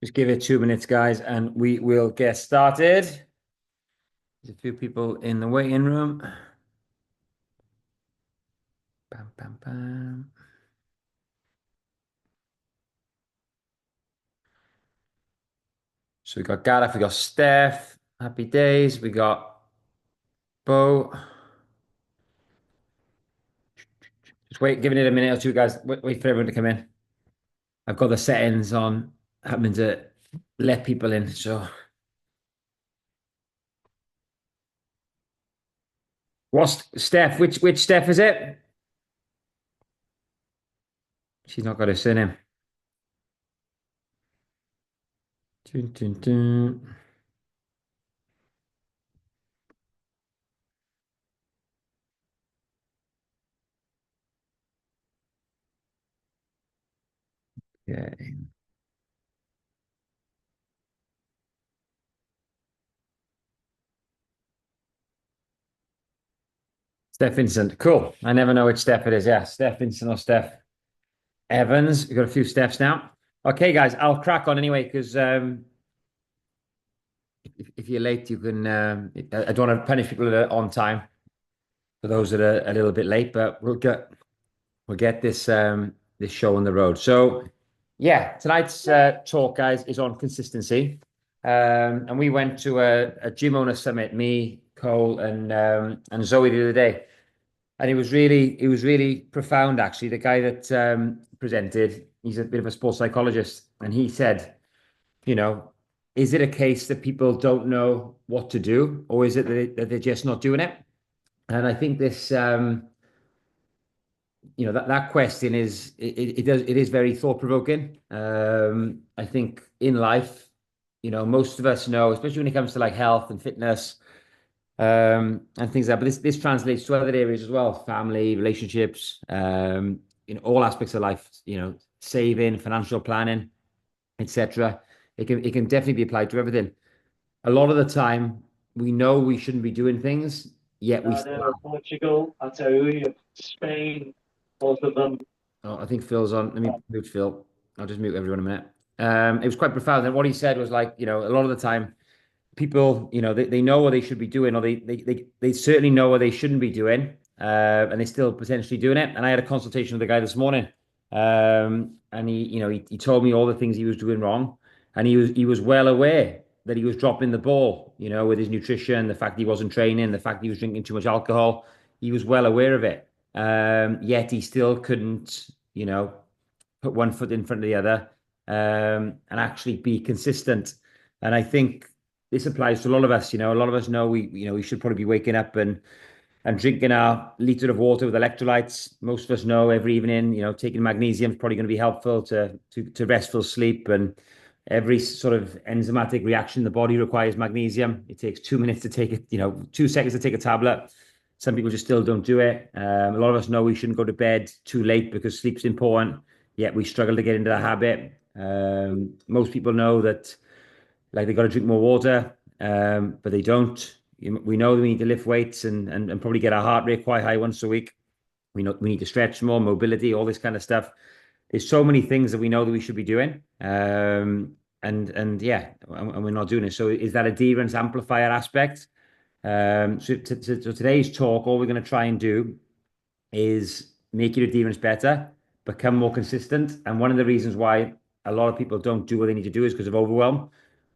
Just give it 2 minutes, guys, and we will get started. There's a few people in the waiting room. Bam, bam, bam. So we got Gareth, we got Steph, happy days. We got Bo. Just wait, giving it a minute or two, guys. Wait for everyone to come in. I've got the settings on, happening to let people in. So, what's Steph? Which Steph is it? She's not got a surname. Dun, dun, dun. Yeah. Steph Vincent. Cool. I never know which Steph it is. Yeah, Steph Vincent or Steph Evans. We've got a few Stephs now. Okay, guys, I'll crack on anyway because if you're late, you can. I don't want to punish people that are on time for those that are a little bit late, but we'll get this show on the road. So, yeah, tonight's talk, guys, is on consistency. And we went to a gym owner summit, me, Cole, and Zoe the other day. And it was really profound, actually. The guy that presented, he's a bit of a sports psychologist, and he said, you know, is it a case that people don't know what to do, or is it that they're just not doing it? And I think this, that question it is very thought provoking. I think in life, most of us know, especially when it comes to like health and fitness, and things like that. But this translates to other areas as well: family, relationships, in all aspects of life. Saving, financial planning, etc. It can definitely be applied to everything. A lot of the time, we know we shouldn't be doing things, yet we still Ghana, Portugal, I tell you, Spain, both of them. Oh, I think Phil's on. Let me mute Phil. I'll just mute everyone a minute. It was quite profound. And what he said was like, a lot of the time, people, they know what they should be doing, or they certainly know what they shouldn't be doing, and they're still potentially doing it. And I had a consultation with the guy this morning, and he told me all the things he was doing wrong, and he was well aware that he was dropping the ball, with his nutrition, the fact that he wasn't training, the fact that he was drinking too much alcohol. He was well aware of it, yet he still couldn't, put one foot in front of the other, and actually be consistent. And I think this applies to a lot of us. A lot of us know we should probably be waking up and drinking our liter of water with electrolytes. Most of us know every evening, taking magnesium is probably going to be helpful to restful sleep. And every sort of enzymatic reaction the body requires magnesium. It takes 2 minutes to take it, 2 seconds to take a tablet. Some people just still don't do it. A lot of us know we shouldn't go to bed too late because sleep's important, yet we struggle to get into the habit. Most people know that like they got to drink more water, but they don't. We know that we need to lift weights and probably get our heart rate quite high once a week. We know we need to stretch more, mobility, all this kind of stuff. There's so many things that we know that we should be doing, and yeah, and we're not doing it. So is that adherence amplifier aspect? So today's talk, all we're going to try and do is make your adherence better, become more consistent. And one of the reasons why a lot of people don't do what they need to do is because of overwhelm.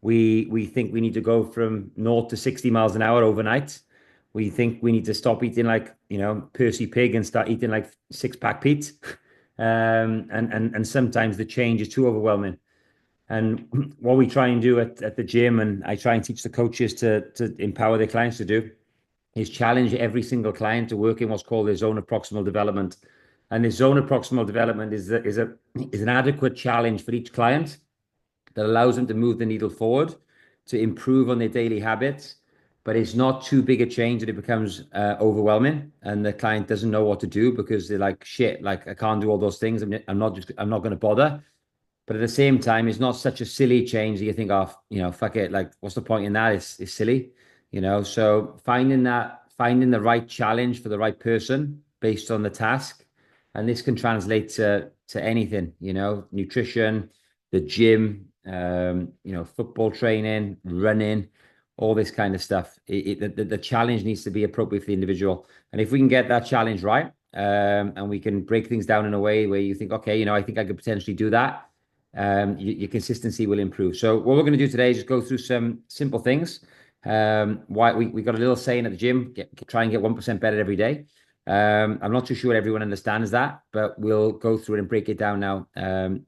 We think we need to go from 0 to 60 miles an hour overnight. We think we need to stop eating like, Percy Pig and start eating like six-pack Pete. And sometimes the change is too overwhelming. And what we try and do at the gym, and I try and teach the coaches to empower their clients to do, is challenge every single client to work in what's called the zone of proximal development. And the zone of proximal development is an adequate challenge for each client that allows them to move the needle forward, to improve on their daily habits. But it's not too big a change that it becomes overwhelming, and the client doesn't know what to do because they're like, shit, like I can't do all those things. I'm not going to bother. But at the same time, it's not such a silly change that you think, oh, fuck it. Like, what's the point in that? It's silly, So finding the right challenge for the right person based on the task, and this can translate to anything, nutrition, the gym, football training, running, all this kind of stuff. The challenge needs to be appropriate for the individual. And if we can get that challenge right, and we can break things down in a way where you think, okay, I think I could potentially do that, your consistency will improve. So what we're going to do today is just go through some simple things. Why we got a little saying at the gym, try and get 1% better every day. I'm not too sure everyone understands that, but we'll go through it and break it down now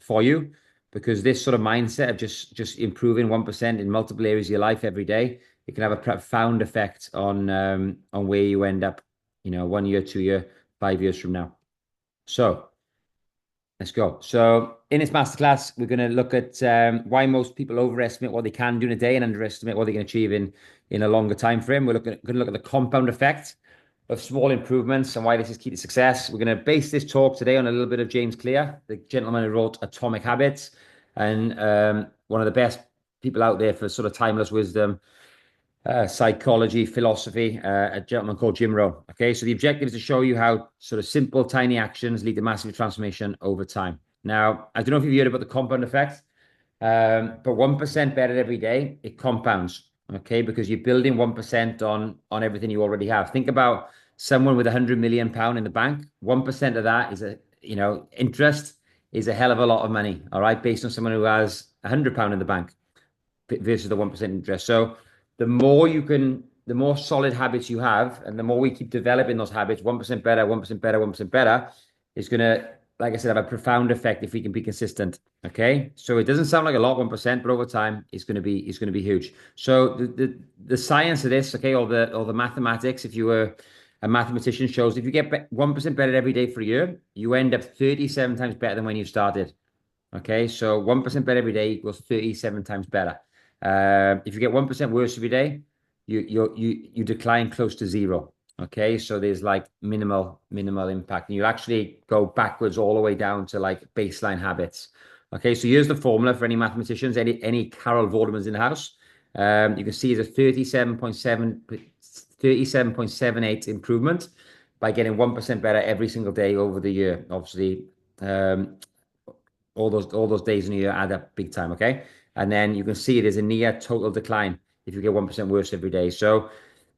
for you, because this sort of mindset of just improving 1% in multiple areas of your life every day, it can have a profound effect on where you end up, 1 year, 2 year, 5 years from now. So let's go. So in this masterclass, we're going to look at why most people overestimate what they can do in a day and underestimate what they can achieve in a longer time frame. We're going to look at the compound effect of small improvements and why this is key to success. We're going to base this talk today on a little bit of James Clear, the gentleman who wrote Atomic Habits, and one of the best people out there for sort of timeless wisdom, psychology, philosophy, a gentleman called Jim Rohn. Okay, so the objective is to show you how sort of simple, tiny actions lead to massive transformation over time. Now, I don't know if you've heard about the compound effect, but 1% better every day, it compounds. Okay, because you're building 1% on everything you already have. Think about someone with £100 million in the bank. 1% of that is interest is a hell of a lot of money. All right, based on someone who has £100 in the bank versus the 1% interest. So the more solid habits you have, and the more we keep developing those habits, 1% better, 1% better, 1% better, is going to, like I said, have a profound effect if we can be consistent. Okay, so it doesn't sound like a lot, 1%, but over time, it's going to be huge. So the science of this, okay, or the mathematics, if you were a mathematician, shows if you get 1% better every day for a year, you end up 37 times better than when you started. Okay, so 1% better every day equals 37 times better. If you get 1% worse every day, you decline close to zero. Okay, so there's like minimal impact, and you actually go backwards all the way down to like baseline habits. Okay, so here's the formula for any mathematicians, any Carol Vordermans in the house. You can see it's a 37.78 improvement by getting 1% better every single day over the year. Obviously, all those days in a year add up big time. Okay, and then you can see it is a near total decline if you get 1% worse every day. So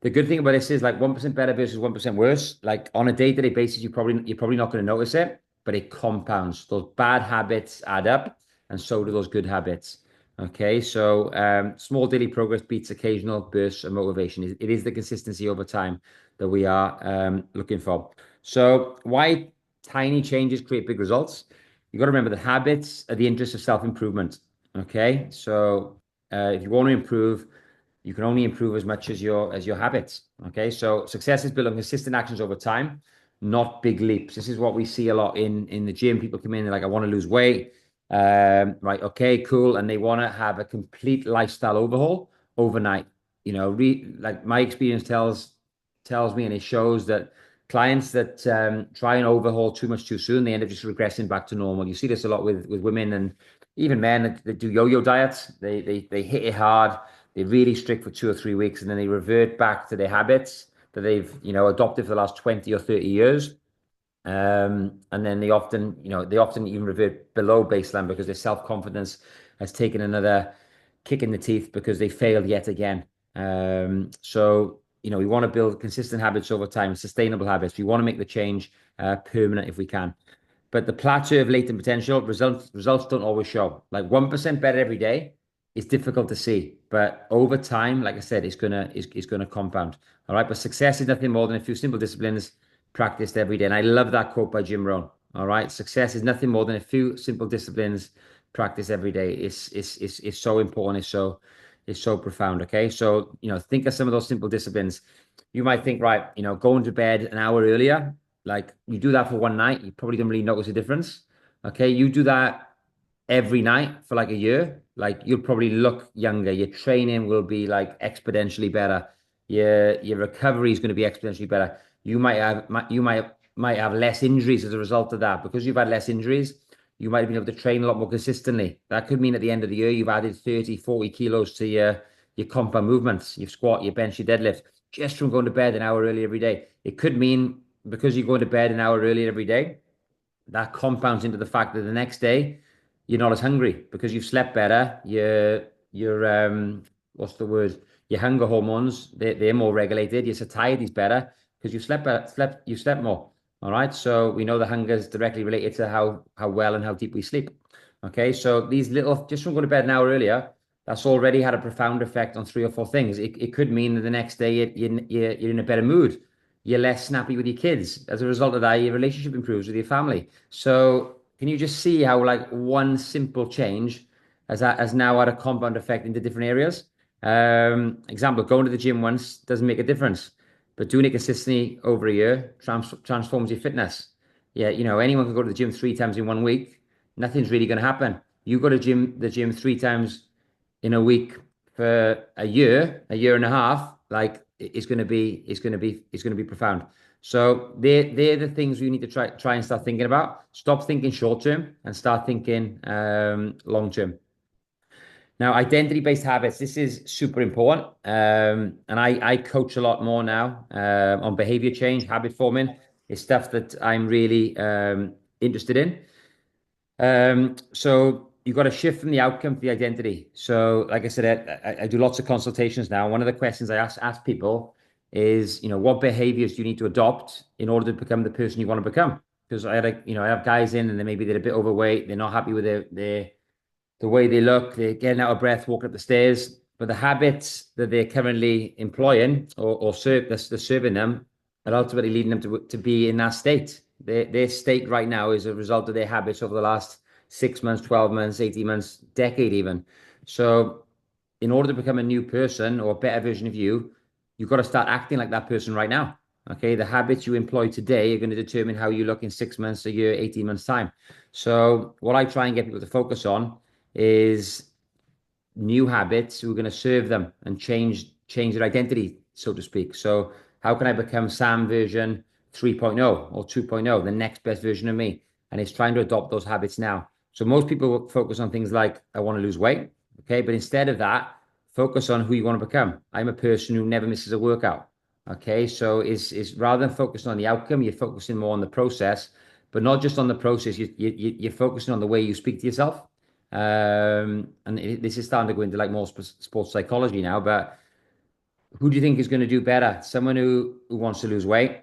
the good thing about this is like 1% better versus 1% worse. Like on a day-to-day basis, you're probably not going to notice it, but it compounds. Those bad habits add up, and so do those good habits. Okay, so small daily progress beats occasional bursts of motivation. It is the consistency over time that we are looking for. So why tiny changes create big results? You got to remember the habits are the interest of self-improvement. Okay, so if you want to improve, you can only improve as much as your habits. Okay, so success is built on consistent actions over time, not big leaps. This is what we see a lot in the gym. People come in, they're like, I want to lose weight. Right, okay, cool, and they want to have a complete lifestyle overhaul overnight. Like my experience tells me, and it shows that clients that try and overhaul too much too soon, they end up just regressing back to normal. You see this a lot with women and even men that do yo-yo diets. They hit it hard, they're really strict for 2 or 3 weeks, and then they revert back to their habits that they've adopted for the last 20 or 30 years. And then they often even revert below baseline because their self-confidence has taken another kick in the teeth because they failed yet again. So we want to build consistent habits over time, sustainable habits. We want to make the change permanent if we can. But the plateau of latent potential, results don't always show. Like 1% better every day is difficult to see, but over time, like I said, it's gonna compound. All right, but success is nothing more than a few simple disciplines practiced every day. And I love that quote by Jim Rohn. All right, success is nothing more than a few simple disciplines practiced every day. It's so important. It's so profound. Okay, so think of some of those simple disciplines. You might think, right, going to bed an hour earlier. Like you do that for one night, you probably don't really notice a difference. Okay, you do that every night for like a year, like you'll probably look younger. Your training will be like exponentially better. Your recovery is going to be exponentially better. You might have less injuries as a result of that because you've had less injuries. You might have been able to train a lot more consistently. That could mean at the end of the year you've added 30, 40 kilos to your compound movements, your squat, your bench, your deadlift, just from going to bed an hour early every day. It could mean because you're going to bed an hour early every day, that compounds into the fact that the next day you're not as hungry because you've slept better. Your what's the word? Your hunger hormones, they're more regulated. Your satiety is better because you've slept better, you've slept more. All right. So we know the hunger is directly related to how well and how deep we sleep. Okay. So these little, just from going to bed an hour earlier, that's already had a profound effect on three or four things. It could mean that the next day you're in a better mood. You're less snappy with your kids. As a result of that, your relationship improves with your family. So can you just see how like one simple change has now had a compound effect into different areas? Example, going to the gym once doesn't make a difference, but doing it consistently over a year transforms your fitness. Yeah, anyone can go to the gym 3 times in 1 week. Nothing's really going to happen. You go to the gym 3 times in a week for a year and a half, like it's going to be profound. So they're the things you need to try and start thinking about. Stop thinking short term and start thinking long term. Now, identity-based habits, this is super important. And I coach a lot more now on behavior change, habit forming. It's stuff that I'm really interested in. So you've got to shift from the outcome to the identity. So, like I said, I do lots of consultations now. One of the questions I ask people is, what behaviors do you need to adopt in order to become the person you want to become? Because I have guys in and maybe they're a bit overweight, they're not happy with the way they look, they're getting out of breath, walking up the stairs. But the habits that they're currently employing or they're serving them are ultimately leading them to be in that state. Their state right now is a result of their habits over the last 6 months, 12 months, 18 months, decade even. So in order to become a new person or a better version of you, you've got to start acting like that person right now. Okay. The habits you employ today are going to determine how you look in 6 months, a year, 18 months time. So what I try and get people to focus on is new habits who are going to serve them and change their identity, so to speak. So how can I become Sam version 3.0 or 2.0, the next best version of me? And it's trying to adopt those habits now. So most people focus on things like I want to lose weight, okay, but instead of that, focus on who you want to become. I'm a person who never misses a workout. Okay, so is rather than focusing on the outcome, you're focusing more on the process, but not just on the process. You're focusing on the way you speak to yourself. This is starting to go into like more sports psychology now, but who do you think is going to do better? Someone who wants to lose weight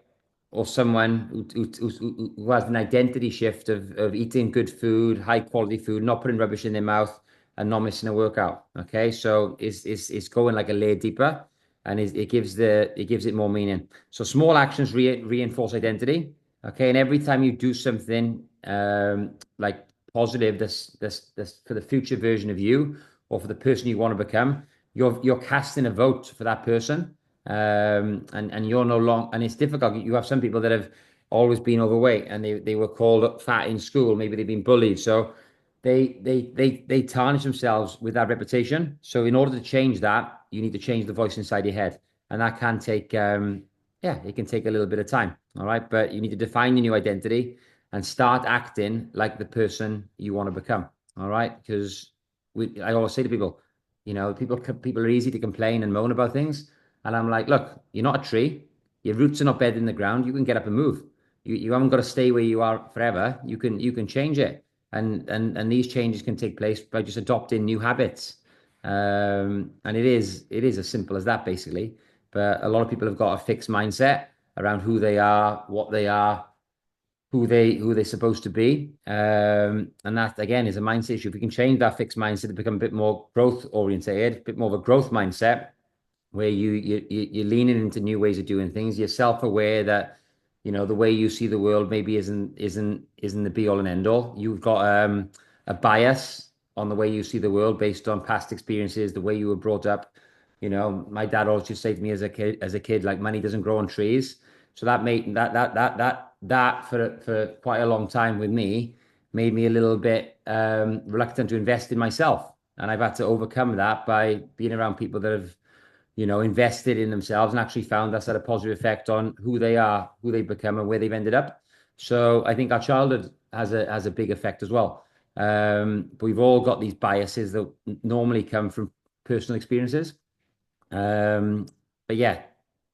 or someone who has an identity shift of eating good food, high quality food, not putting rubbish in their mouth and not missing a workout. Okay. So it's going like a layer deeper and it gives it more meaning. So small actions reinforce identity. Okay. And every time you do something, like positive, this for the future version of you or for the person you want to become, you're casting a vote for that person. And you're no longer, and it's difficult. You have some people that have always been overweight and they were called fat in school. Maybe they've been bullied. So they tarnish themselves with that reputation. So in order to change that, you need to change the voice inside your head. And that can take yeah, it can take a little bit of time. All right. But you need to define your new identity and start acting like the person you want to become. All right. Because I always say to people, people are easy to complain and moan about things. And I'm like, look, you're not a tree. Your roots are not bed in the ground. You can get up and move. You haven't got to stay where you are forever. You can change it. And these changes can take place by just adopting new habits. And it is as simple as that basically. But a lot of people have got a fixed mindset around who they are, what they are, who they're supposed to be. And that again is a mindset issue. If we can change that fixed mindset to become a bit more growth orientated, a bit more of a growth mindset, where you're leaning into new ways of doing things. You're self-aware that the way you see the world maybe isn't the be all and end all. You've got a bias on the way you see the world based on past experiences, the way you were brought up. My dad always used to say to me as a kid, like money doesn't grow on trees. So that made that for quite a long time with me made me a little bit reluctant to invest in myself. And I've had to overcome that by being around people that have invested in themselves and actually found that's had a positive effect on who they are, who they become, and where they've ended up. So I think our childhood has a big effect as well. But we've all got these biases that normally come from personal experiences. But yeah,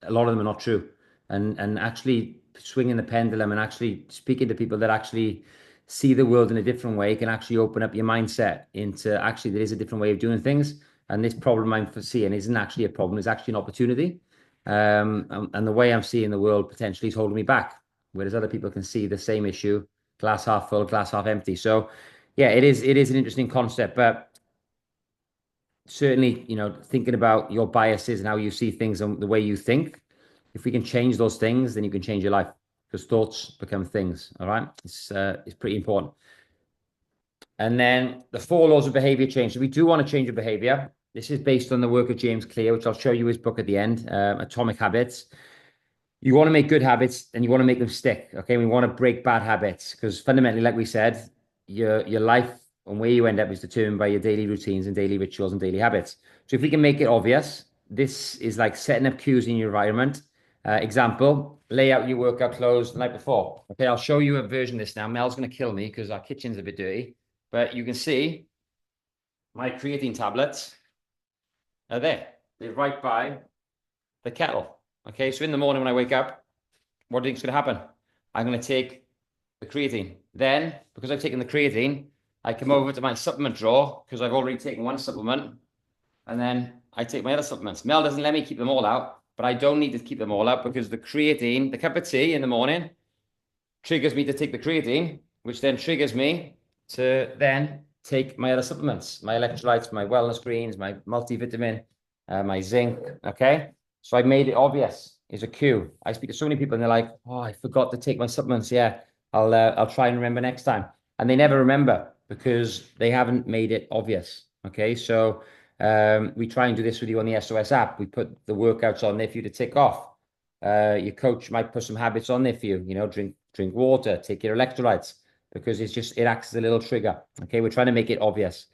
a lot of them are not true. And actually swinging the pendulum and actually speaking to people that actually see the world in a different way can actually open up your mindset into actually there is a different way of doing things. And this problem I'm foreseeing isn't actually a problem, it's actually an opportunity. And the way I'm seeing the world potentially is holding me back, whereas other people can see the same issue, glass half full, glass half empty. So yeah, it is an interesting concept, but certainly, thinking about your biases and how you see things and the way you think, if we can change those things, then you can change your life because thoughts become things. All right. It's pretty important. And then the 4 laws of behavior change. So we do want to change your behavior. This is based on the work of James Clear, which I'll show you his book at the end, Atomic Habits. You want to make good habits and you want to make them stick. Okay. We want to break bad habits because fundamentally, like we said, your life and where you end up is determined by your daily routines and daily rituals and daily habits. So if we can make it obvious, this is like setting up cues in your environment. Example, lay out your workout clothes the night before. Okay, I'll show you a version of this now. Mel's going to kill me because our kitchen's a bit dirty, but you can see my creatine tablets are there. They're right by the kettle. Okay, so in the morning when I wake up, what do you think's going to happen? I'm going to take the creatine. Then, because I've taken the creatine, I come over to my supplement drawer because I've already taken one supplement, and then I take my other supplements. Mel doesn't let me keep them all out, but I don't need to keep them all out because the creatine, the cup of tea in the morning, triggers me to take the creatine, which then triggers me to then take my other supplements, my electrolytes, my wellness greens, my multivitamin, my zinc. Okay. So I made it obvious. It's a cue. I speak to so many people and they're like, "Oh, I forgot to take my supplements. Yeah, I'll try and remember next time." And they never remember because they haven't made it obvious. Okay, so we try and do this with you on the SOS app. We put the workouts on there for you to tick off. Your coach might put some habits on there for you. Drink water, take your electrolytes because it acts as a little trigger. Okay, we're trying to make it obvious.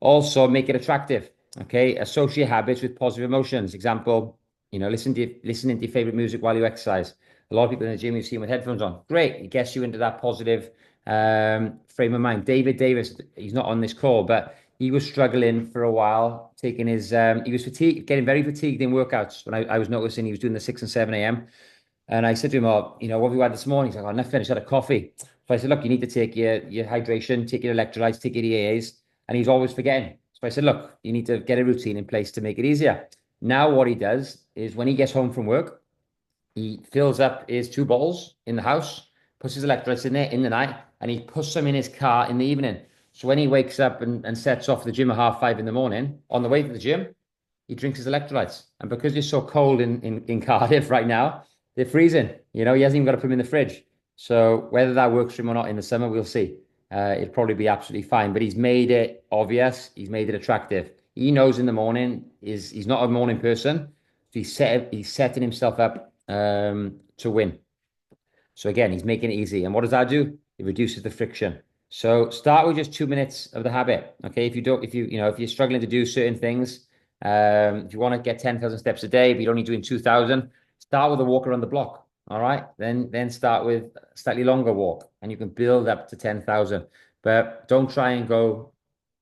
Also, make it attractive. Okay, associate habits with positive emotions. Example, listening to your favorite music while you exercise. A lot of people in the gym you see them with headphones on. Great, it gets you into that positive frame of mind. David Davis, he's not on this call, but he was struggling for a while, taking his he was fatigued, getting very fatigued in workouts. When I was noticing he was doing the 6 and 7 a.m. And I said to him, "Oh, what have you had this morning?" He's like, "Oh, nothing. I just had a coffee." So I said, "Look, you need to take your hydration, take your electrolytes, take your EAAs." And he's always forgetting. So I said, "Look, you need to get a routine in place to make it easier." Now what he does is when he gets home from work, he fills up his 2 bottles in the house, puts his electrolytes in there in the night, and he puts them in his car in the evening. So when he wakes up and sets off the gym at 5:30 in the morning, on the way to the gym, he drinks his electrolytes. And because it's so cold in Cardiff right now, they're freezing. He hasn't even got to put them in the fridge. So whether that works for him or not in the summer, we'll see. It'll probably be absolutely fine. But he's made it obvious. He's made it attractive. He knows in the morning he's not a morning person. He's setting himself up to win. So again, he's making it easy. And what does that do? It reduces the friction. So start with just 2 minutes of the habit. Okay. If you're struggling to do certain things, if you want to get 10,000 steps a day, but you're only doing 2,000, start with a walk around the block. All right. Then start with a slightly longer walk and you can build up to 10,000, but don't try and go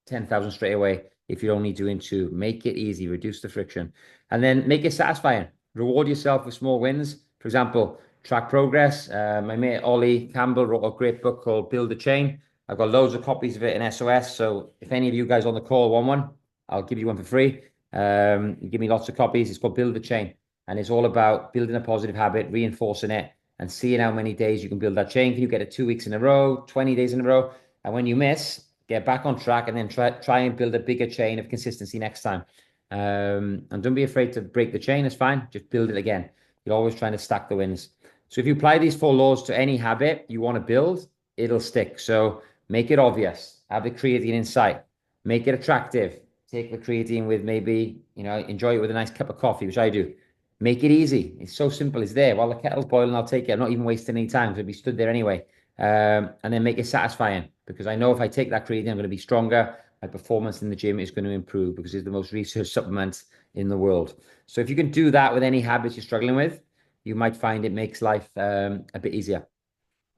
10,000 straight away. If you're only doing 2, make it easy, reduce the friction, and then make it satisfying. Reward yourself with small wins. For example, track progress. My mate Ollie Campbell wrote a great book called Build a Chain. I've got loads of copies of it in SOS. So if any of you guys on the call want one, I'll give you one for free. You give me lots of copies. It's called Build a Chain. And it's all about building a positive habit, reinforcing it, and seeing how many days you can build that chain. Can you get it 2 weeks in a row, 20 days in a row? And when you miss, get back on track and then try and build a bigger chain of consistency next time. And don't be afraid to break the chain. It's fine. Just build it again. You're always trying to stack the wins. So if you apply these 4 laws to any habit you want to build, it'll stick. So make it obvious. Have the creatine in sight. Make it attractive. Take the creatine with maybe, enjoy it with a nice cup of coffee, which I do. Make it easy. It's so simple. It's there. While the kettle's boiling, I'll take it. I'm not even wasting any time because it'll be stood there anyway. And then make it satisfying because I know if I take that creatine, I'm going to be stronger. My performance in the gym is going to improve because it's the most researched supplement in the world. So if you can do that with any habits you're struggling with, you might find it makes life a bit easier.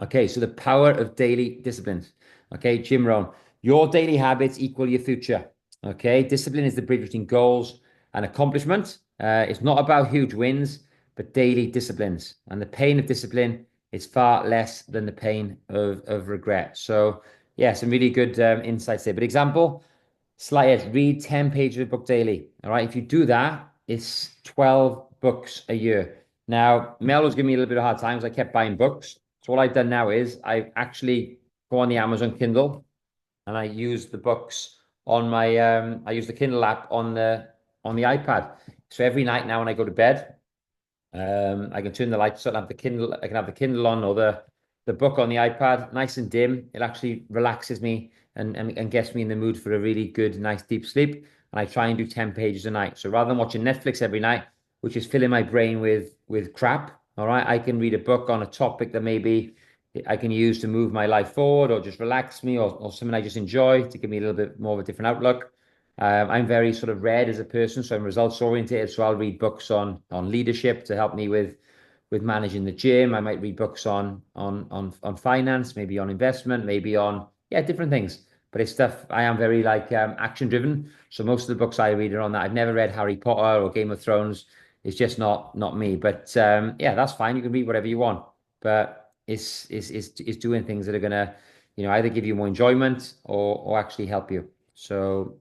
Okay, so the power of daily disciplines. Okay, Jim Rohn, your daily habits equal your future. Okay, discipline is the bridge between goals and accomplishment. It's not about huge wins, but daily disciplines. And the pain of discipline It's far less than the pain of regret. So yeah, some really good insights there. But example, slight edge, read 10 pages of a book daily. All right. If you do that, it's 12 books a year. Now, Mel was giving me a little bit of a hard time because I kept buying books. So what I've done now is I actually go on the Amazon Kindle and I use the books on my I use the Kindle app on the iPad. So every night now when I go to bed, I can turn the lights on, have the Kindle, I can have the Kindle on or the book on the iPad, nice and dim. It actually relaxes me and gets me in the mood for a really good, nice deep sleep. And I try and do 10 pages a night. So rather than watching Netflix every night, which is filling my brain with crap, all right, I can read a book on a topic that maybe I can use to move my life forward or just relax me or something I just enjoy to give me a little bit more of a different outlook. I'm very sort of read as a person, so I'm results oriented. So I'll read books on leadership to help me with managing the gym. I might read books on finance, maybe on investment, maybe on different things. But it's stuff I am very like action driven. So most of the books I read are on that. I've never read Harry Potter or Game of Thrones. It's just not me. But yeah, that's fine. You can read whatever you want. But it's doing things that are gonna, either give you more enjoyment or actually help you. So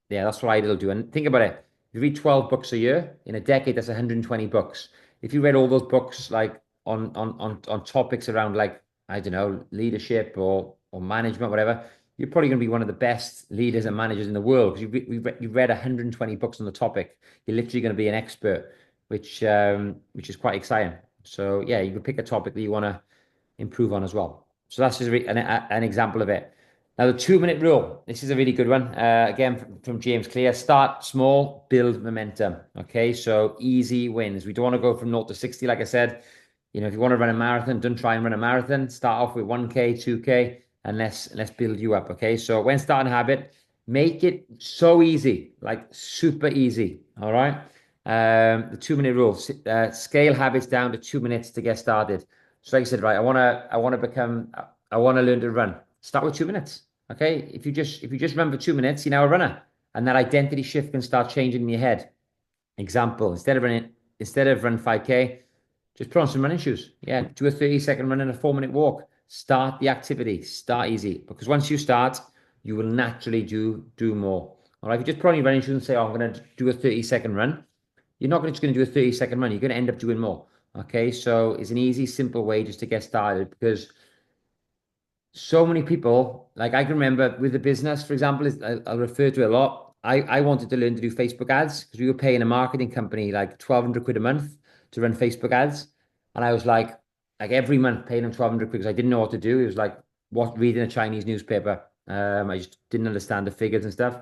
yeah, that's what I'll do. And think about it. If you read 12 books a year, in a decade, that's 120 books. If you read all those books like on topics around like, I don't know, leadership or management, whatever, you're probably going to be one of the best leaders and managers in the world because you've read 120 books on the topic. You're literally going to be an expert, which is quite exciting. So yeah, you can pick a topic that you want to improve on as well. So that's just an example of it. Now, the 2 minute rule. This is a really good one. Again, from James Clear. Start small, build momentum. Okay, so easy wins. We don't want to go from 0 to 60, like I said. If you want to run a marathon, don't try and run a marathon. Start off with 1K, 2K, and let's build you up. Okay, so when starting a habit, make it so easy, like super easy. All right. The 2 minute rule. Scale habits down to 2 minutes to get started. So like I said, right, I want to learn to run. Start with 2 minutes. Okay. If you just run for 2 minutes, you're now a runner. And that identity shift can start changing in your head. Example, instead of run 5K, just put on some running shoes. Yeah, do a 30-second run and a 4 minute walk. Start the activity. Start easy. Because once you start, you will naturally do more. All right. If you just put on your running shoes and say, oh, I'm going to do a 30-second run, you're not just going to do a 30-second run. You're going to end up doing more. Okay. So it's an easy, simple way just to get started because so many people, like I can remember with the business, for example, I'll refer to it a lot. I wanted to learn to do Facebook ads because we were paying a marketing company like 1,200 quid a month to run Facebook ads. And I was like every month paying them 1,200 quid because I didn't know what to do. It was like reading a Chinese newspaper. I just didn't understand the figures and stuff.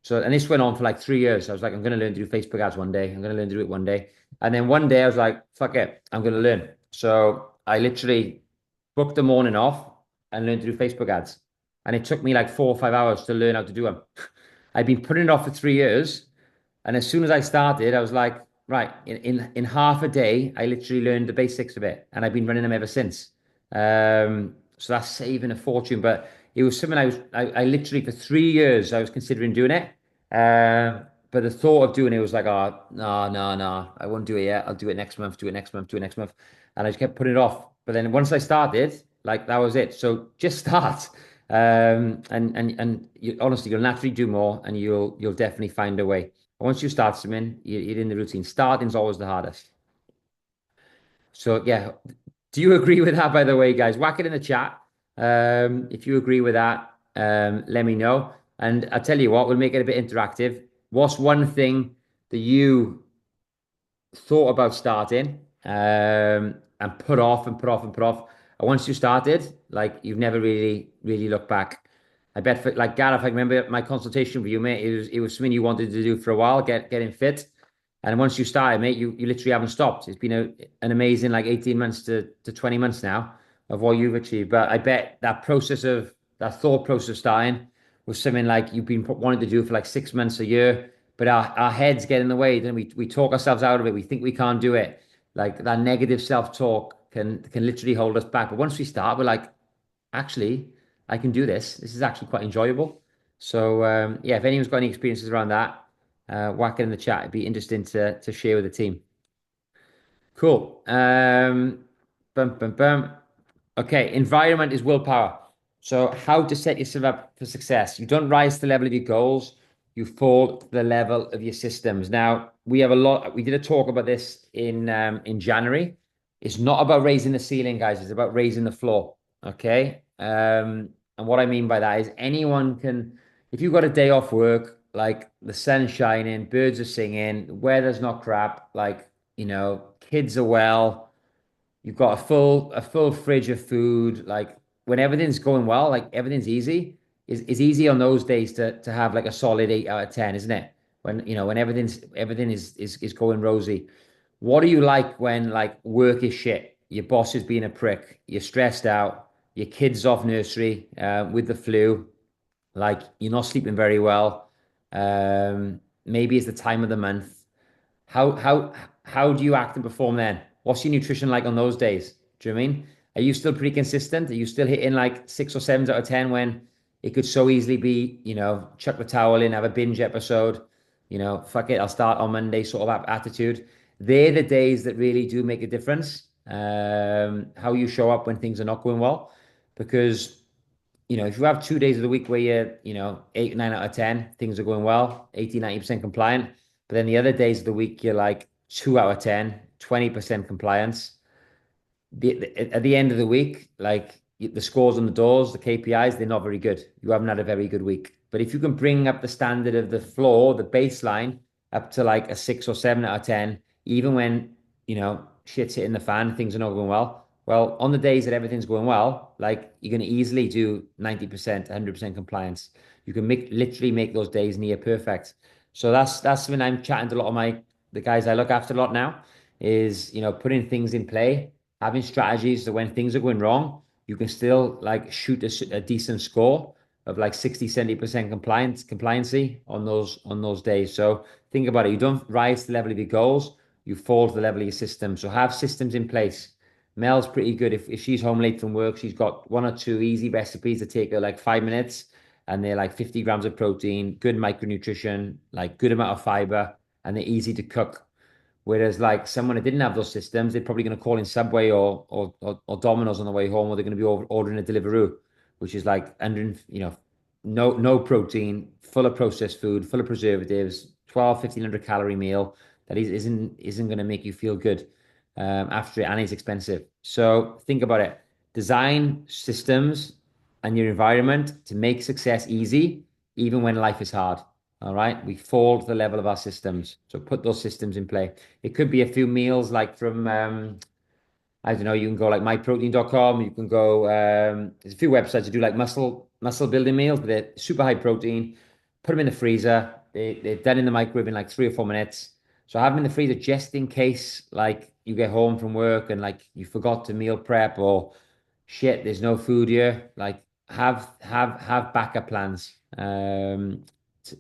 So, and this went on for like 3 years. I was like, I'm going to learn to do Facebook ads one day. I'm going to learn to do it one day. And then one day I was like, fuck it, I'm going to learn. So I literally booked the morning off and learned to do Facebook ads. And it took me like 4 or 5 hours to learn how to do them. I'd been putting it off for 3 years. And as soon as I started, I was like, right, in half a day, I literally learned the basics of it. And I've been running them ever since. So that's saving a fortune. But it was something I literally for 3 years, I was considering doing it. But the thought of doing it was like, oh, no, I won't do it yet. I'll do it next month, do it next month, do it next month. And I just kept putting it off. But then once I started, like that was it. So just start. And honestly, you'll naturally do more and you'll definitely find a way. Once you start something, you're in the routine. Starting's always the hardest. So yeah, do you agree with that, by the way, guys? Whack it in the chat. If you agree with that, let me know. And I'll tell you what, we'll make it a bit interactive. What's one thing that you thought about starting and put off and put off and put off? And once you started, like you've never really looked back. I bet for like Gareth, I remember my consultation with you, mate. It was something you wanted to do for a while, getting fit. And once you started, mate, you literally haven't stopped. It's been an amazing like 18 months to 20 months now of what you've achieved. But I bet that thought process of starting was something like you've been wanting to do for like 6 months, a year. But our heads get in the way, then we talk ourselves out of it. We think we can't do it. Like that negative self-talk can literally hold us back. But once we start, we're like, actually, I can do this. This is actually quite enjoyable. So yeah, if anyone's got any experiences around that, whack it in the chat. It'd be interesting to share with the team. Cool. Bum, bum, bum. Okay, environment is willpower. So, how to set yourself up for success? You don't rise to the level of your goals, you fall to the level of your systems. Now, we did a talk about this in January. It's not about raising the ceiling, guys, it's about raising the floor. Okay. And what I mean by that is anyone can, if you've got a day off work, like the sun's shining, birds are singing, weather's not crap, like, kids are well. You've got a full fridge of food. Like when everything's going well, like everything's easy. Is easy on those days to have like a solid 8 out of 10, isn't it? When everything is going rosy. What do you like when like work is shit? Your boss is being a prick. You're stressed out. Your kid's off nursery with the flu. Like you're not sleeping very well. Maybe it's the time of the month. How do you act and perform then? What's your nutrition like on those days? Do you know what I mean? Are you still pretty consistent? Are you still hitting like 6 or 7 out of 10 when it could so easily be, chuck the towel in, have a binge episode, fuck it, I'll start on Monday sort of attitude. They're the days that really do make a difference. How you show up when things are not going well. Because if you have 2 days of the week where you're, 8, 9 out of 10, things are going well, 80, 90% compliant. But then the other days of the week, you're like 2 out of 10, 20% compliance. At the end of the week, like the scores on the doors, the KPIs, they're not very good. You haven't had a very good week. But if you can bring up the standard of the floor, the baseline, up to like a 6 or 7 out of 10, even when, shit's hitting the fan, things are not going well. Well, on the days that everything's going well, like you're going to easily do 90%, 100% compliance. You can literally make those days near perfect. So that's when I'm chatting to a lot of the guys I look after a lot now is, putting things in play, having strategies so when things are going wrong, you can still like shoot a decent score of like 60, 70% compliancy on those days. So think about it. You don't rise to the level of your goals, you fall to the level of your system. So have systems in place. Mel's pretty good. If she's home late from work, she's got one or two easy recipes that take her like 5 minutes, and they're like 50 grams of protein, good micronutrition, like good amount of fiber, and they're easy to cook. Whereas like someone that didn't have those systems, they're probably going to call in Subway or Domino's on the way home, or they're going to be ordering a Deliveroo, which is like 100, no protein, full of processed food, full of preservatives, 1,500 calorie meal that isn't going to make you feel good after it, and it's expensive. So think about it. Design systems and your environment to make success easy, even when life is hard. All right. We fall to the level of our systems. So put those systems in play. It could be a few meals like from, I don't know, you can go like myprotein.com. You can go, there's a few websites that do like muscle building meals, but they're super high protein. Put them in the freezer. They're done in the microwave in like 3 or 4 minutes. So have them in the freezer just in case like you get home from work and like you forgot to meal prep or shit, there's no food here. Like have backup plans.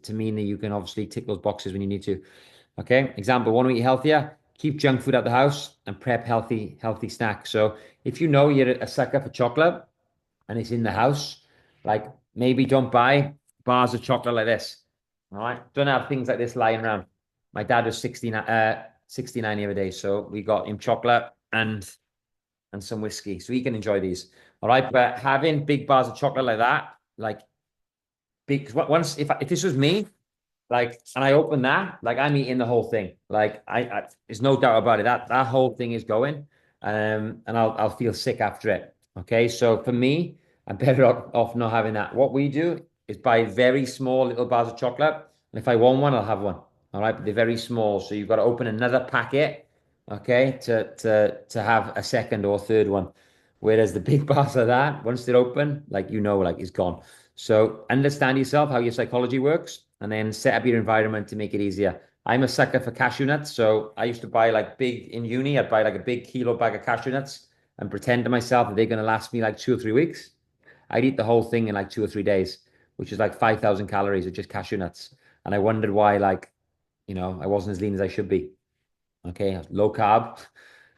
To mean that you can obviously tick those boxes when you need to. Okay. Example, want to eat healthier? Keep junk food at the house and prep healthy snacks. So if you know you're a sucker for chocolate and it's in the house, like maybe don't buy bars of chocolate like this. All right. Don't have things like this lying around. My dad was 69 the other day, so we got him chocolate and some whiskey, so he can enjoy these. All right. But having big bars of chocolate like that, like big, 'cause once if this was me, like, and I open that, like I'm eating the whole thing. Like there's no doubt about it. That whole thing is going, and I'll feel sick after it. Okay, so for me, I'm better off not having that. What we do is buy very small little bars of chocolate, and if I want one, I'll have one. All right, but they're very small, so you've got to open another packet, okay, to have a second or third one. Whereas the big bars of that, once they're open, like like it's gone. So understand yourself, how your psychology works, and then set up your environment to make it easier. I'm a sucker for cashew nuts. So I used to buy like big in uni, I'd buy like a big kilo bag of cashew nuts and pretend to myself that they're going to last me like 2 or 3 weeks. I'd eat the whole thing in like 2 or 3 days, which is like 5,000 calories of just cashew nuts. And I wondered why, like, I wasn't as lean as I should be. Okay, low carb,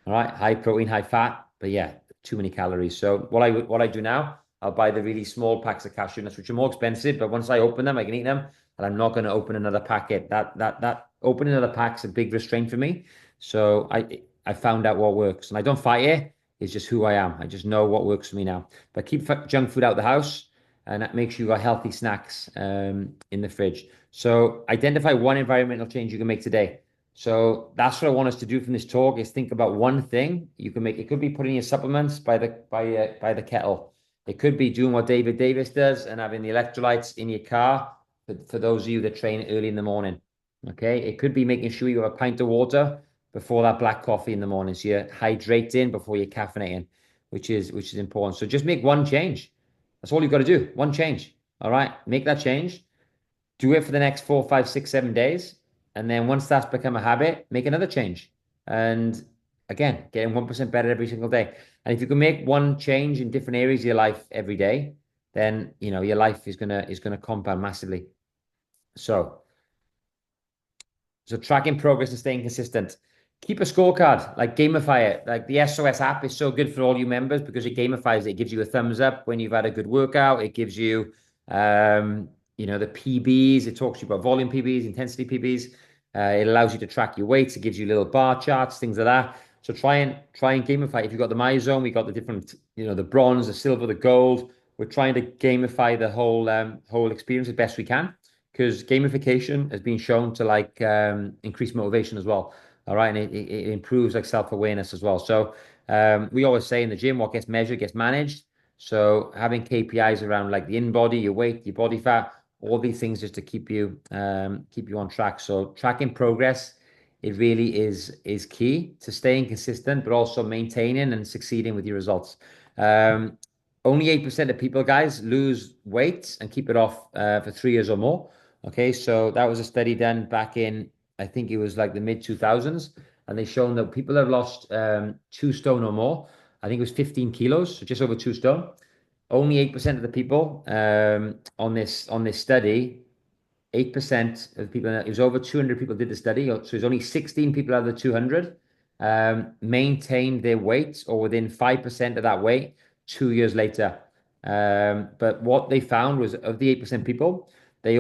all right, high protein, high fat, but yeah, too many calories. So what I do now, I'll buy the really small packs of cashew nuts, which are more expensive, but once I open them, I can eat them, and I'm not going to open another packet. That opening another pack's a big restraint for me. So I found out what works, and I don't fight it. is just who I am. I just know what works for me now. But keep junk food out of the house, and that makes sure you got healthy snacks in the fridge. So identify one environmental change you can make today. So that's what I want us to do from this talk is think about one thing you can make. It could be putting your supplements by the kettle. It could be doing what David Davis does and having the electrolytes in your car for those of you that train early in the morning. Okay. It could be making sure you have a pint of water before that black coffee in the morning. So you're hydrating before you're caffeinating, which is important. So just make one change. That's all you've got to do. One change. All right. Make that change. Do it for the next 4, 5, 6, 7 days. And then once that's become a habit, make another change. And again, getting 1% better every single day. And if you can make one change in different areas of your life every day, then your life is gonna compound massively. So tracking progress and staying consistent. Keep a scorecard, like gamify it. Like the SOS app is so good for all you members because it gamifies it. It gives you a thumbs up when you've had a good workout. It gives you, the PBs. It talks to you about volume PBs, intensity PBs. It allows you to track your weights. It gives you little bar charts, things like that. So try and gamify. If you've got the MyZone, we got the different, the bronze, the silver, the gold. We're trying to gamify the whole experience as best we can because gamification has been shown to increase motivation as well. All right, and it improves like self-awareness as well. So we always say in the gym, what gets measured gets managed. So having KPIs around like the in-body, your weight, your body fat, all these things just to keep you on track. So tracking progress, it really is key to staying consistent, but also maintaining and succeeding with your results. Only 8% of people, guys, lose weight and keep it off for 3 years or more. Okay, so that was a study done back in, I think it was like the mid 2000s, and they shown that people have lost 2 stone or more. I think it was 15 kilos, so just over 2 stone. Only 8% of the people on this study, 8% of the people, it was over 200 people did the study, so there's only 16 people out of the 200 maintained their weight or within 5% of that weight 2 years later. But what they found was of the 8% people, they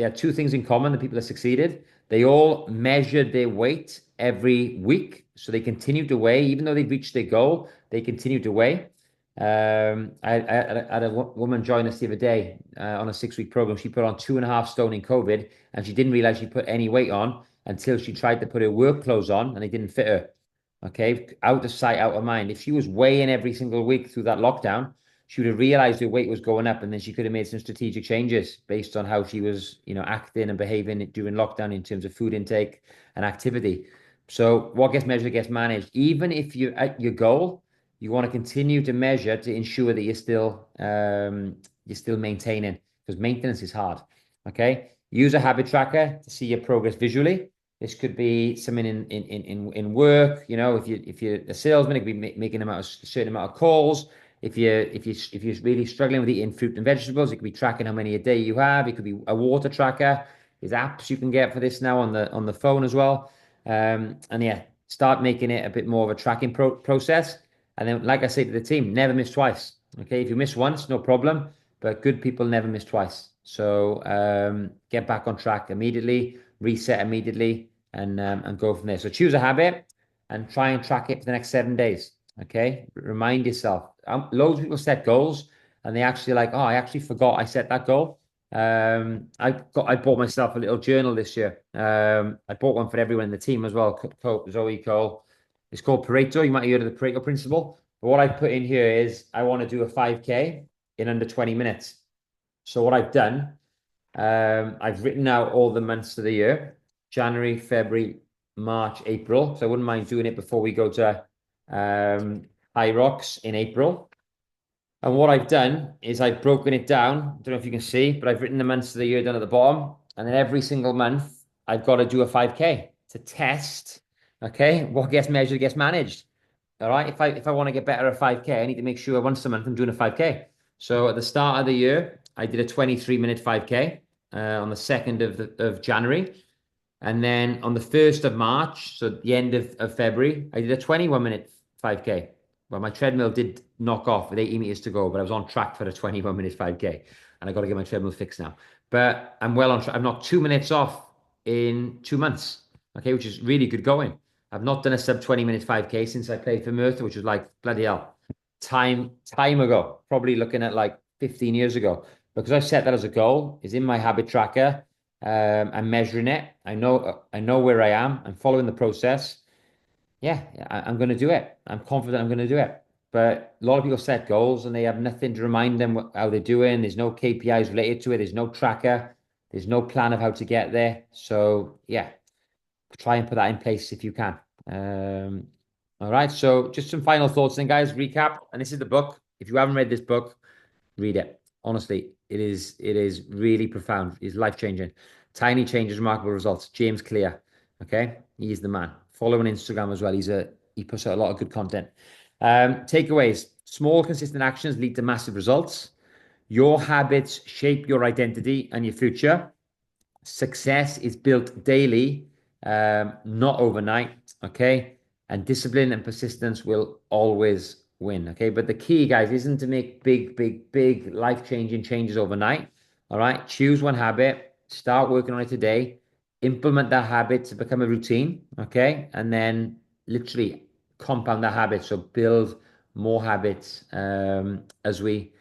had two things in common, the people that succeeded. They all measured their weight every week. So they continued to weigh, even though they'd reached their goal, they continued to weigh. I had a woman join us the other day on a 6-week program. She put on 2.5 stone in COVID, and she didn't realize she put any weight on until she tried to put her work clothes on and they didn't fit her. Okay, out of sight, out of mind. If she was weighing every single week through that lockdown, she would have realized her weight was going up, and then she could have made some strategic changes based on how she was, acting and behaving during lockdown in terms of food intake and activity. So what gets measured gets managed. Even if you're at your goal, you want to continue to measure to ensure that you're still maintaining, because maintenance is hard. Okay, use a habit tracker to see your progress visually. This could be something in work. If you're a salesman, it could be making a certain amount of calls. If you're really struggling with eating fruit and vegetables, it could be tracking how many a day you have. It could be a water tracker. There's apps you can get for this now on the phone as well. And yeah, start making it a bit more of a tracking process. And then, like I say to the team, never miss twice. Okay, if you miss once, no problem. But good people never miss twice. So get back on track immediately, reset immediately, and go from there. So choose a habit and try and track it for the next 7 days. Okay, remind yourself. Loads of people set goals and they actually like, oh, I actually forgot I set that goal. I bought myself a little journal this year. I bought one for everyone in the team as well. Zoe, Cole. It's called Pareto. You might have heard of the Pareto principle. But what I put in here is I want to do a 5K in under 20 minutes. So what I've done, I've written out all the months of the year, January, February, March, April. So I wouldn't mind doing it before we go to Hyrox in April. And what I've done is I've broken it down. I don't know if you can see, but I've written the months of the year down at the bottom. And then every single month, I've got to do a 5K to test, okay, what gets measured gets managed. All right. If I want to get better at 5K, I need to make sure once a month I'm doing a 5K. So at the start of the year, I did a 23-minute 5K on the 2nd of January. And then on the 1st of March, so the end of February, I did a 21-minute 5K. Well, my treadmill did knock off with 80 meters to go, but I was on track for a 21-minute 5K. And I got to get my treadmill fixed now. But I'm well on track. I'm not 2 minutes off in 2 months, okay, which is really good going. I've not done a sub 20 minute 5K since I played for Merthyr, which was like bloody hell. Time ago, probably looking at like 15 years ago. Because I set that as a goal, is in my habit tracker. I'm measuring it. I know where I am. I'm following the process. Yeah, I'm going to do it. I'm confident I'm going to do it. But a lot of people set goals and they have nothing to remind them how they're doing. There's no KPIs related to it. There's no tracker. There's no plan of how to get there. So yeah, try and put that in place if you can. Um, all right. So just some final thoughts then, guys. Recap. And this is the book. If you haven't read this book, read it. Honestly, it is really profound. It's life changing. Tiny changes, remarkable results. James Clear. Okay, he's the man. Follow on Instagram as well. He puts out a lot of good content. Takeaways: small, consistent actions lead to massive results. Your habits shape your identity and your future. Success is built daily, not overnight. Okay. And discipline and persistence will always win. Okay. But the key, guys, isn't to make big, big, big life changing changes overnight. All right. Choose one habit, start working on it today, implement that habit to become a routine. Okay. And then literally compound that habit. So build more habits as we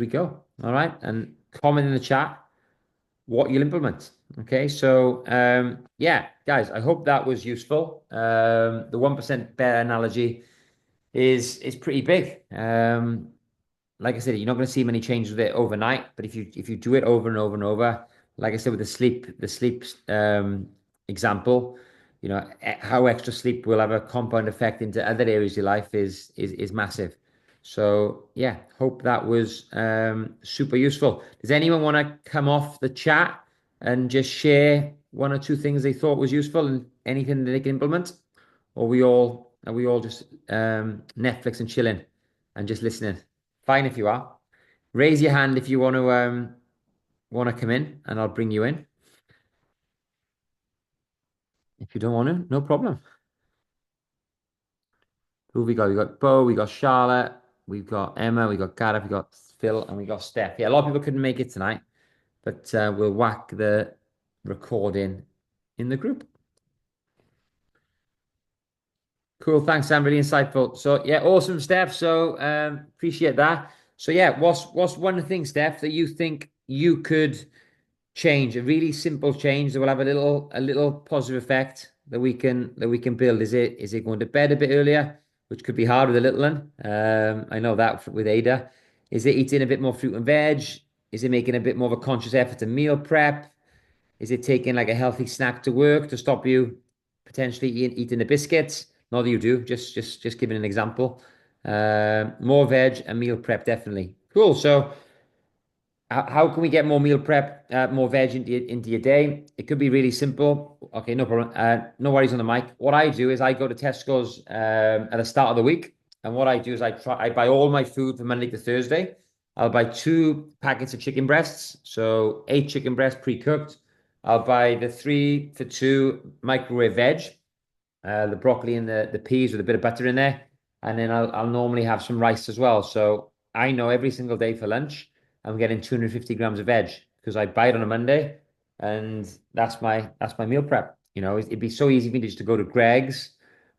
go. All right. And comment in the chat what you'll implement. Okay, so yeah, guys, I hope that was useful. The 1% better analogy is pretty big. Like I said, you're not going to see many changes with it overnight, but if you do it over and over and over, like I said with the sleep example, how extra sleep will have a compound effect into other areas of your life is massive. So yeah, hope that was super useful. Does anyone want to come off the chat and just share one or two things they thought was useful and anything that they can implement? Or are we all just Netflix and chilling and just listening? Fine if you are. Raise your hand if you want to come in, and I'll bring you in. If you don't want to, no problem. Who have we got? We got Bo, we got Charlotte, we've got Emma, we got Gareth, we got Phil, and we got Steph. Yeah, a lot of people couldn't make it tonight, but we'll whack the recording in the group. Cool, thanks, Sam. Really insightful. So yeah, awesome, Steph. So appreciate that. So yeah, what's one thing, Steph, that you think you could change, a really simple change that will have a little positive effect that we can build? Is it going to bed a bit earlier, which could be hard with a little one? I know that with Ada. Is it eating a bit more fruit and veg? Is it making a bit more of a conscious effort to meal prep? Is it taking like a healthy snack to work to stop you potentially eating the biscuits? Not that you do, just giving an example. More veg and meal prep, definitely. Cool. So how can we get more meal prep, more veg into your day? It could be really simple. Okay, no problem. No worries on the mic. What I do is I go to Tesco's at the start of the week, and what I do is I buy all my food from Monday to Thursday. I'll buy 2 packets of chicken breasts, so 8 chicken breasts pre-cooked. I'll buy the 3 for 2 microwave veg, the broccoli and the peas with a bit of butter in there, and then I'll normally have some rice as well. So I know every single day for lunch I'm getting 250 grams of veg because I buy it on a Monday, and that's my meal prep. It'd be so easy for me to just to go to Greg's,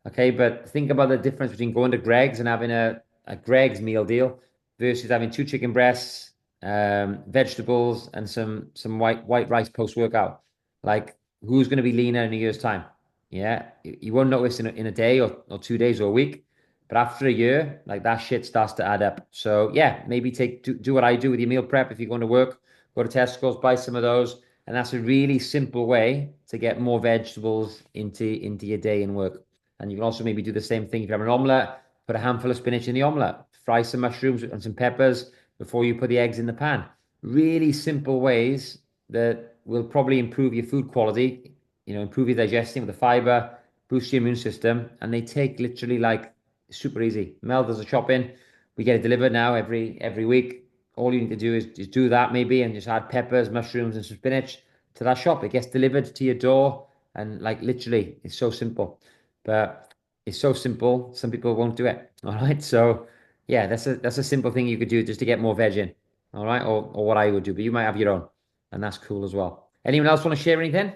okay? But think about the difference between going to Greg's and having a Greg's meal deal versus having 2 chicken breasts, vegetables, and some white rice post workout. Like, who's going to be leaner in a year's time? Yeah, you won't notice in a day or 2 days or a week, but after a year, like that shit starts to add up. So yeah, maybe do what I do with your meal prep. If you're going to work, go to Tesco's, buy some of those, and that's a really simple way to get more vegetables into your day and work. And you can also maybe do the same thing if you have an omelette. Put a handful of spinach in the omelette, fry some mushrooms and some peppers before you put the eggs in the pan. Really simple ways that will probably improve your food quality, improve your digestion with the fiber, boost your immune system, and they take literally like super easy. Mel does the shopping. We get it delivered now every week. All you need to do is do that maybe and just add peppers, mushrooms, and some spinach to that shop. It gets delivered to your door, and like literally, it's so simple. But it's so simple, some people won't do it. All right. So yeah, that's a simple thing you could do just to get more veg in. All right, or what I would do, but you might have your own, and that's cool as well. Anyone else want to share anything?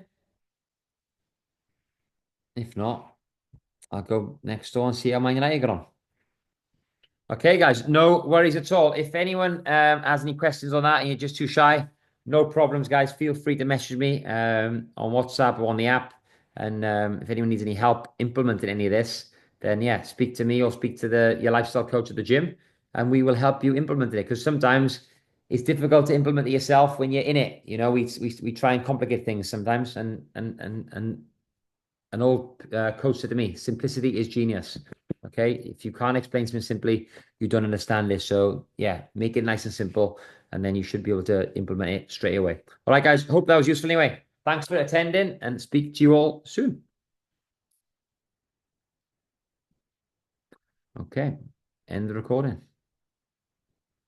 If not, I'll go next door and see how Man United get on. Okay, guys, no worries at all. If anyone has any questions on that and you're just too shy, no problems, guys. Feel free to message me on WhatsApp or on the app. And if anyone needs any help implementing any of this, then yeah, speak to me or speak to your lifestyle coach at the gym, and we will help you implement it. Because sometimes it's difficult to implement it yourself when you're in it. You know, we try and complicate things sometimes, and an old coach said to me, simplicity is genius. Okay. If you can't explain something simply, you don't understand this. So yeah, make it nice and simple, and then you should be able to implement it straight away. All right, guys. Hope that was useful anyway. Thanks for attending, and speak to you all soon. Okay. End the recording.